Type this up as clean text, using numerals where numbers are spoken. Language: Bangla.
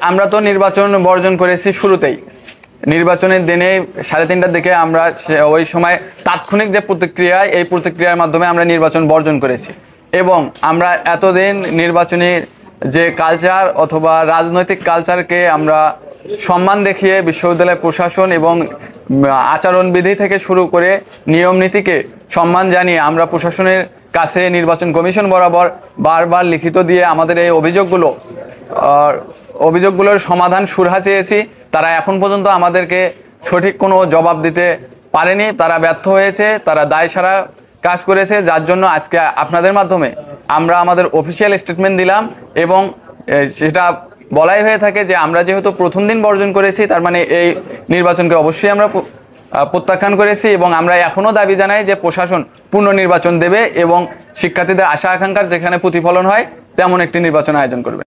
আমরা তো নির্বাচন বর্জন করেছি শুরুতেই। নির্বাচনের দিনে 3:30টার দিকে আমরা ওই সময় তাৎক্ষণিক যে প্রতিক্রিয়া, এই প্রতিক্রিয়ার মাধ্যমে আমরা নির্বাচন বর্জন করেছি। এবং আমরা এতদিন নির্বাচনী যে কালচার অথবা রাজনৈতিক কালচারকে আমরা সম্মান দেখিয়ে বিশ্ববিদ্যালয় প্রশাসন এবং আচরণবিধি থেকে শুরু করে নিয়ম নীতিকে সম্মান জানিয়ে আমরা প্রশাসনের কাছে নির্বাচন কমিশন বরাবর বারবার লিখিত দিয়ে আমাদের এই অভিযোগগুলোর সমাধান সুরাহা চেয়েছি। তারা এখন পর্যন্ত আমাদেরকে সঠিক কোনো জবাব দিতে পারেনি, তারা ব্যর্থ হয়েছে, তারা দায়সারা কাজ করেছে, যার জন্য আজকে আপনাদের মাধ্যমে আমরা আমাদের অফিসিয়াল স্টেটমেন্ট দিলাম। এবং সেটা বলাই হয়ে থাকে যে আমরা যেহেতু প্রথম দিন বর্জন করেছি, তার মানে এই নির্বাচনকে অবশ্যই আমরা প্রত্যাখ্যান করেছি। এবং আমরা এখনও দাবি জানাই যে প্রশাসন পুনর্নির্বাচন দেবে এবং শিক্ষার্থীদের আশা আকাঙ্ক্ষার যেখানে প্রতিফলন হয় তেমন একটি নির্বাচন আয়োজন করবে।